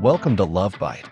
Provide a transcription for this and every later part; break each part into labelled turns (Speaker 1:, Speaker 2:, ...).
Speaker 1: Welcome to Love Byte.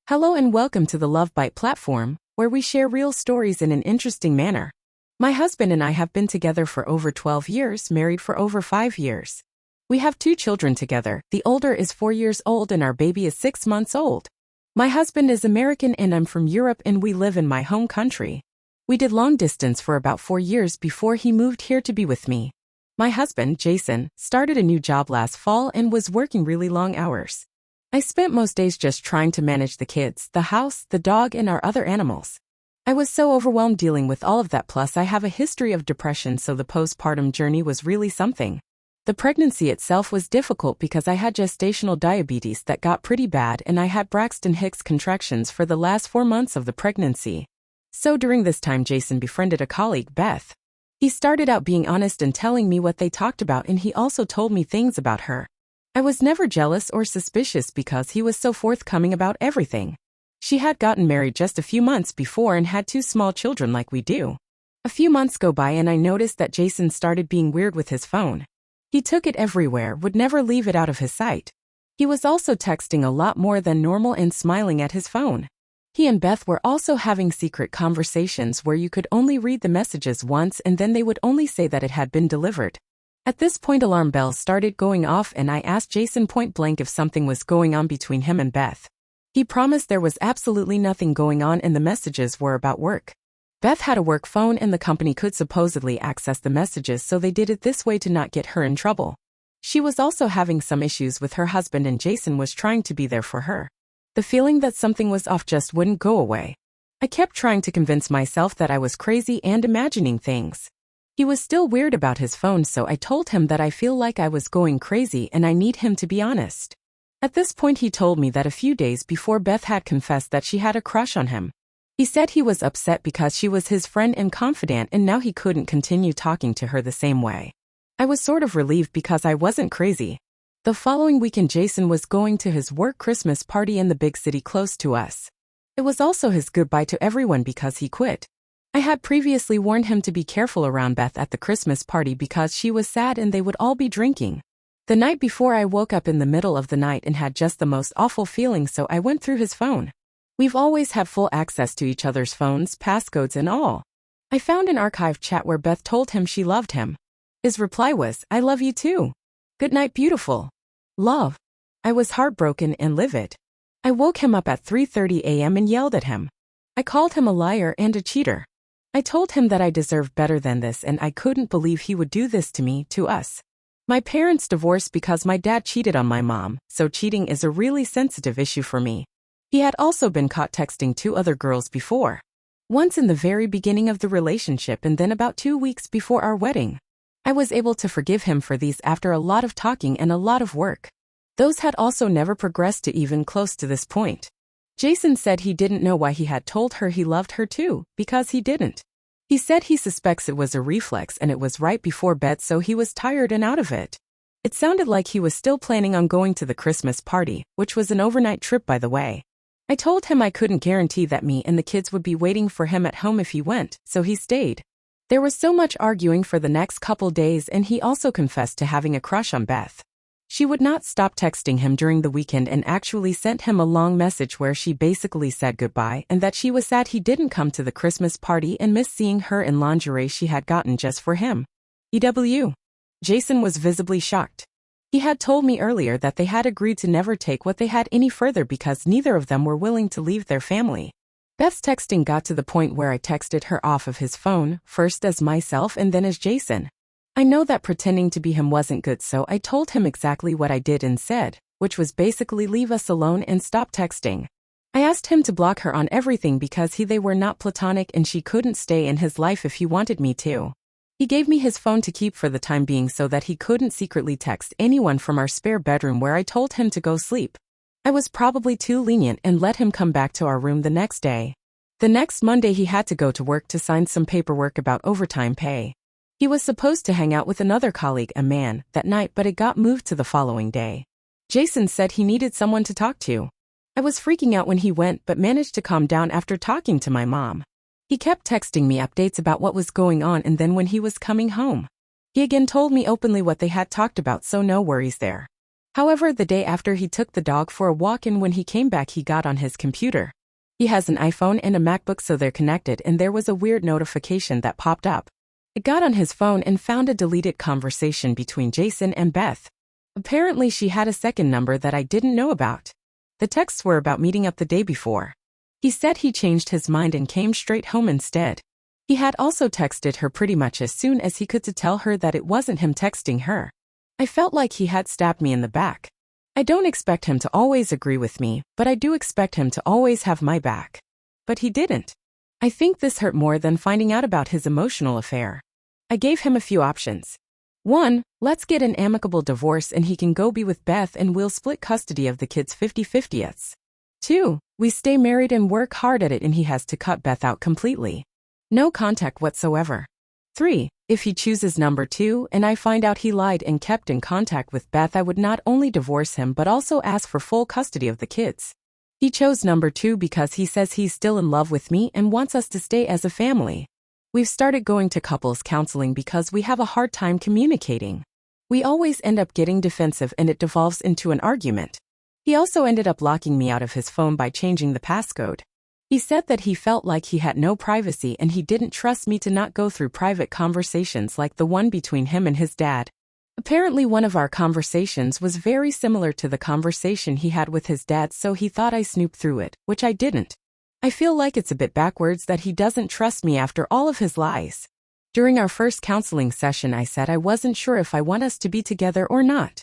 Speaker 2: Hello and welcome to the Love Byte platform, where we share real stories in an interesting manner. My husband and I have been together for over 12 years, married for over 5 years. We have 2 children together. The older is 4 years old and our baby is 6 months old. My husband is American and I'm from Europe and we live in my home country. We did long distance for about 4 years before he moved here to be with me. My husband, Jason, started a new job last fall and was working really long hours. I spent most days just trying to manage the kids, the house, the dog, and our other animals. I was so overwhelmed dealing with all of that, plus I have a history of depression, so the postpartum journey was really something. The pregnancy itself was difficult because I had gestational diabetes that got pretty bad and I had Braxton Hicks contractions for the last 4 months of the pregnancy. So during this time Jason befriended a colleague, Beth. He started out being honest and telling me what they talked about, and he also told me things about her. I was never jealous or suspicious because he was so forthcoming about everything. She had gotten married just a few months before and had 2 small children like we do. A few months go by and I noticed that Jason started being weird with his phone. He took it everywhere, would never leave it out of his sight. He was also texting a lot more than normal and smiling at his phone. He and Beth were also having secret conversations where you could only read the messages once and then they would only say that it had been delivered. At this point alarm bells started going off and I asked Jason point blank if something was going on between him and Beth. He promised there was absolutely nothing going on and the messages were about work. Beth had a work phone and the company could supposedly access the messages, so they did it this way to not get her in trouble. She was also having some issues with her husband and Jason was trying to be there for her. The feeling that something was off just wouldn't go away. I kept trying to convince myself that I was crazy and imagining things. He was still weird about his phone, so I told him that I feel like I was going crazy and I need him to be honest. At this point he told me that a few days before Beth had confessed that she had a crush on him. He said he was upset because she was his friend and confidant and now he couldn't continue talking to her the same way. I was sort of relieved because I wasn't crazy. The following weekend Jason was going to his work Christmas party in the big city close to us. It was also his goodbye to everyone because he quit. I had previously warned him to be careful around Beth at the Christmas party because she was sad and they would all be drinking. The night before I woke up in the middle of the night and had just the most awful feeling, so I went through his phone. We've always had full access to each other's phones, passcodes and all. I found an archived chat where Beth told him she loved him. His reply was, "I love you too. Good night, beautiful. Love." I was heartbroken and livid. I woke him up at 3:30 a.m. and yelled at him. I called him a liar and a cheater. I told him that I deserved better than this and I couldn't believe he would do this to me, to us. My parents divorced because my dad cheated on my mom, so cheating is a really sensitive issue for me. He had also been caught texting 2 other girls before. Once in the very beginning of the relationship and then about 2 weeks before our wedding. I was able to forgive him for these after a lot of talking and a lot of work. Those had also never progressed to even close to this point. Jason said he didn't know why he had told her he loved her too, because he didn't. He said he suspects it was a reflex and it was right before bed, so he was tired and out of it. It sounded like he was still planning on going to the Christmas party, which was an overnight trip by the way. I told him I couldn't guarantee that me and the kids would be waiting for him at home if he went, so he stayed. There was so much arguing for the next couple days and he also confessed to having a crush on Beth. She would not stop texting him during the weekend and actually sent him a long message where she basically said goodbye and that she was sad he didn't come to the Christmas party and missed seeing her in lingerie she had gotten just for him. EW. Jason was visibly shocked. He had told me earlier that they had agreed to never take what they had any further because neither of them were willing to leave their family. Beth's texting got to the point where I texted her off of his phone, first as myself and then as Jason. I know that pretending to be him wasn't good, so I told him exactly what I did and said, which was basically leave us alone and stop texting. I asked him to block her on everything because they were not platonic and she couldn't stay in his life if he wanted me to. He gave me his phone to keep for the time being so that he couldn't secretly text anyone from our spare bedroom where I told him to go sleep. I was probably too lenient and let him come back to our room the next day. The next Monday he had to go to work to sign some paperwork about overtime pay. He was supposed to hang out with another colleague, a man, that night, but it got moved to the following day. Jason said he needed someone to talk to. I was freaking out when he went but managed to calm down after talking to my mom. He kept texting me updates about what was going on and then when he was coming home. He again told me openly what they had talked about, so no worries there. However, the day after he took the dog for a walk and when he came back he got on his computer. He has an iPhone and a MacBook so they're connected and there was a weird notification that popped up. It got on his phone and found a deleted conversation between Jason and Beth. Apparently she had a second number that I didn't know about. The texts were about meeting up the day before. He said he changed his mind and came straight home instead. He had also texted her pretty much as soon as he could to tell her that it wasn't him texting her. I felt like he had stabbed me in the back. I don't expect him to always agree with me, but I do expect him to always have my back. But he didn't. I think this hurt more than finding out about his emotional affair. I gave him a few options. 1. Let's get an amicable divorce and he can go be with Beth and we'll split custody of the kids 50-50. 2. We stay married and work hard at it and he has to cut Beth out completely. No contact whatsoever. 3. If he chooses number 2 and I find out he lied and kept in contact with Beth, I would not only divorce him but also ask for full custody of the kids. He chose number 2 because he says he's still in love with me and wants us to stay as a family. We've started going to couples counseling because we have a hard time communicating. We always end up getting defensive and it devolves into an argument. He also ended up locking me out of his phone by changing the passcode. He said that he felt like he had no privacy and he didn't trust me to not go through private conversations like the one between him and his dad. Apparently one of our conversations was very similar to the conversation he had with his dad, so he thought I snooped through it, which I didn't. I feel like it's a bit backwards that he doesn't trust me after all of his lies. During our first counseling session I said I wasn't sure if I want us to be together or not.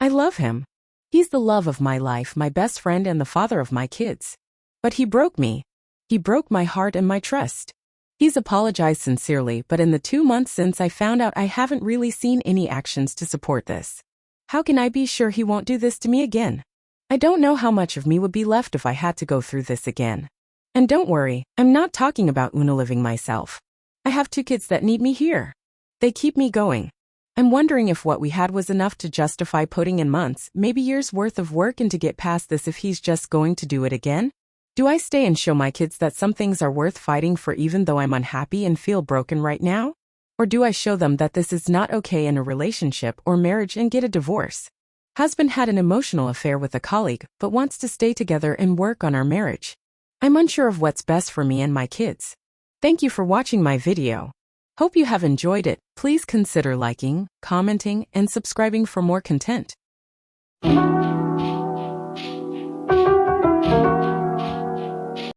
Speaker 2: I love him. He's the love of my life, my best friend and the father of my kids. But he broke me. He broke my heart and my trust. He's apologized sincerely, but in the 2 months since I found out I haven't really seen any actions to support this. How can I be sure he won't do this to me again? I don't know how much of me would be left if I had to go through this again. And don't worry, I'm not talking about unaliving myself. I have 2 kids that need me here. They keep me going. I'm wondering if what we had was enough to justify putting in months, maybe years worth of work and to get past this if he's just going to do it again. Do I stay and show my kids that some things are worth fighting for even though I'm unhappy and feel broken right now? Or do I show them that this is not okay in a relationship or marriage and get a divorce? Husband had an emotional affair with a colleague but wants to stay together and work on our marriage. I'm unsure of what's best for me and my kids. Thank you for watching my video. Hope you have enjoyed it. Please consider liking, commenting, and subscribing for more content.